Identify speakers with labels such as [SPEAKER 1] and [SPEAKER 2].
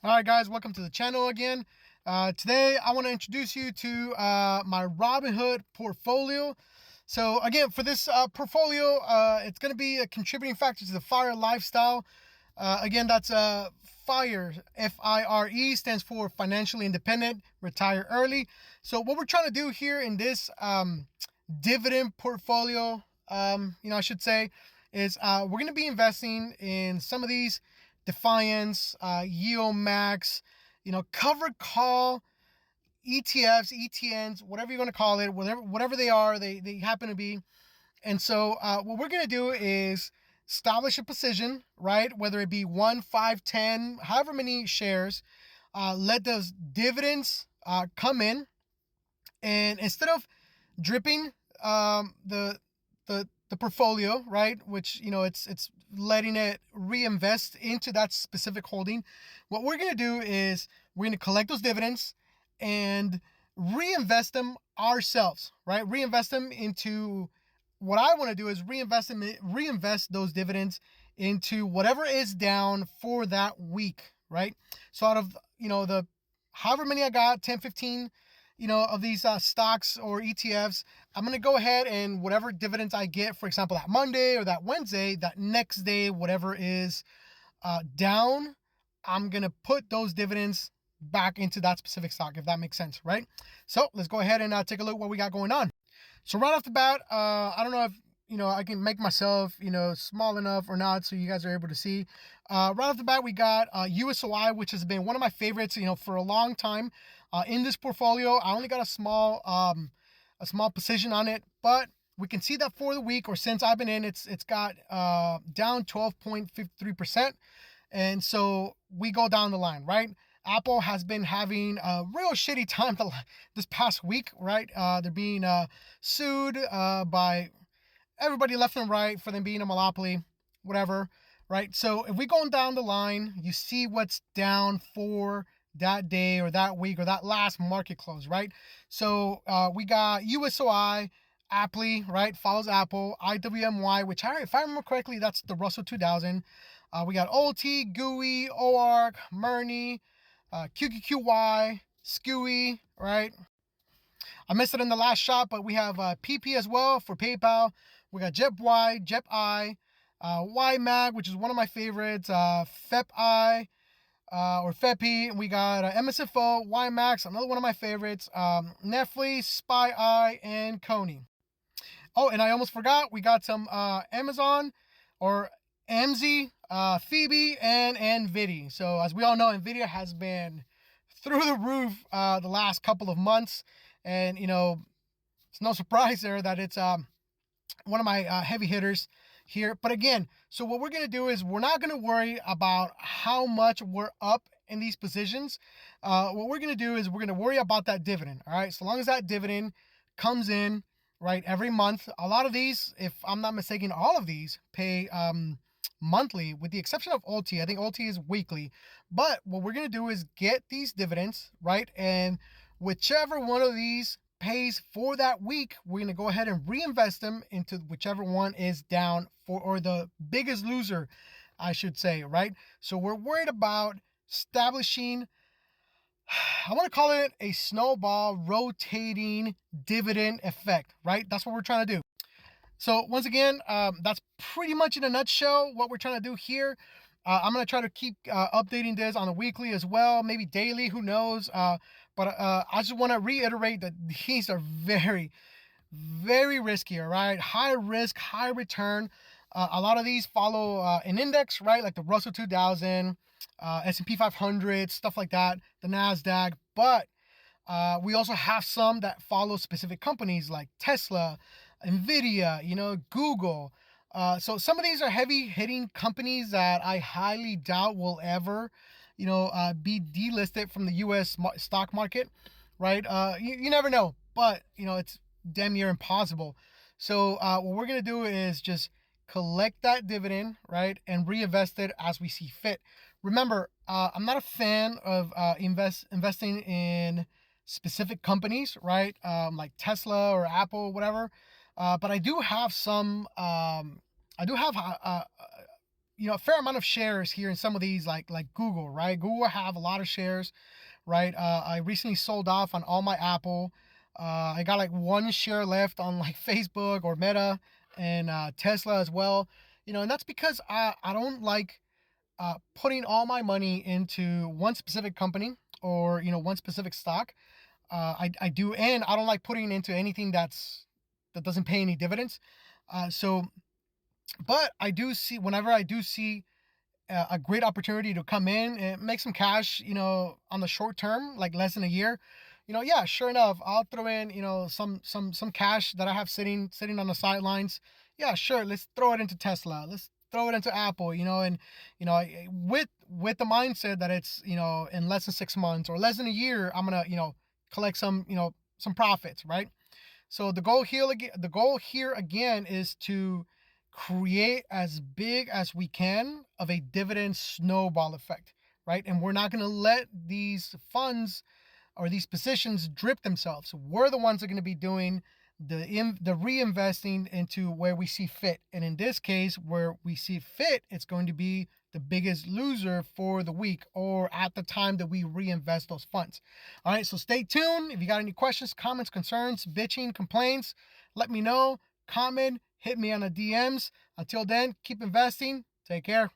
[SPEAKER 1] All right, guys, welcome to the channel again. Today, I want to introduce you to my Robinhood portfolio. So again, for this portfolio, it's going to be a contributing factor to the FIRE lifestyle. Again, that's FIRE, F-I-R-E, stands for financially independent, retire early. So what we're trying to do here in this dividend portfolio, I should say, is we're going to be investing in some of these Defiance, Yield Max, covered call, ETFs, ETNs, whatever you want to call it, whatever they are, they happen to be. And so what we're going to do is establish a position, right? Whether it be 1, 5, 10, however many shares, let those dividends come in. And instead of dripping the portfolio, right, which it's letting it reinvest into that specific holding, what we're going to do is we're going to collect those dividends and reinvest them ourselves, right? Reinvest them into what I want to do is reinvest those dividends into whatever is down for that week, right? So out of the however many I got, 10, 15 of these stocks or ETFs, I'm going to go ahead and whatever dividends I get, for example, that Monday or that Wednesday, that next day, whatever is down, I'm going to put those dividends back into that specific stock, if that makes sense, right? So let's go ahead and take a look at what we got going on. So right off the bat, I don't know if I can make myself small enough or not so you guys are able to see. Right off the bat, we got USOI, which has been one of my favorites for a long time in this portfolio. I only got a small position on it, but we can see that for the week, or since I've been in, it's got down 12.53%. And so we go down the line, right? Apple has been having a real shitty time this past week, right? They're being sued by everybody left and right for them being a monopoly, whatever, right? So if we go down the line, you see what's down for that day or that week or that last market close, right? So we got USOI, Apple, right? Follows Apple, IWMY, which if I remember correctly, that's the Russell 2000. We got OLT, GUI, OARC, Murni, QQQY, SKUI, right? I missed it in the last shot, but we have PP as well for PayPal. We got JEPY, JEPI, YMAG, which is one of my favorites, FEPI, or FEPI. We got MSFO, YMAX, another one of my favorites, Netflix, SPY, and Coney. Oh, and I almost forgot, we got some Amazon, or AMZ, Phoebe, and NVIDIA. So as we all know, NVIDIA has been through the roof the last couple of months. And, it's no surprise there that it's one of my heavy hitters here. But again, so what we're going to do is we're not going to worry about how much we're up in these positions. What we're going to do is we're going to worry about that dividend. All right. So long as that dividend comes in, right, every month. A lot of these, if I'm not mistaken, all of these pay monthly, with the exception of OT. I think OT is weekly. But what we're going to do is get these dividends, right? And whichever one of these pays for that week, we're going to go ahead and reinvest them into whichever one is down for, or the biggest loser, I should say, right? So we're worried about establishing, I want to call it a snowball rotating dividend effect, right? That's what we're trying to do. So once again, that's pretty much in a nutshell what we're trying to do here. I'm going to try to keep updating this on a weekly as well, maybe daily, who knows. But I just want to reiterate that these are very, very risky, all right? High risk, high return. A lot of these follow an index, right? Like the Russell 2000, S&P 500, stuff like that, the NASDAQ. But we also have some that follow specific companies like Tesla, NVIDIA, Google. So some of these are heavy hitting companies that I highly doubt will ever, be delisted from the U.S. stock market, right? You never know, but it's damn near impossible. So what we're gonna do is just collect that dividend, right, and reinvest it as we see fit. Remember, I'm not a fan of investing in specific companies, right? Like Tesla or Apple, whatever. But I do have some. I do have a fair amount of shares here in some of these, like Google, right? Google have a lot of shares, right? I recently sold off on all my Apple. I got like one share left on like Facebook or Meta, and Tesla as well. And that's because I don't like putting all my money into one specific company, or one specific stock. I do, and I don't like putting into anything that doesn't pay any dividends. So, but I do see, whenever I do see a great opportunity to come in and make some cash, on the short term, like less than a year, yeah, sure enough, I'll throw in, some cash that I have sitting on the sidelines. Yeah, sure, let's throw it into Tesla. Let's throw it into Apple, and with the mindset that it's, in less than 6 months or less than a year, I'm gonna, collect some profits, right? So the goal here again is to create as big as we can of a dividend snowball effect, right? And we're not going to let these funds or these positions drip themselves. We're the ones that are going to be doing the reinvesting into where we see fit. And in this case, where we see fit, it's going to be the biggest loser for the week or at the time that we reinvest those funds. All right, so stay tuned. If you got any questions, comments, concerns, bitching, complaints, let me know. Comment, hit me on the DMs. Until then, keep investing. Take care.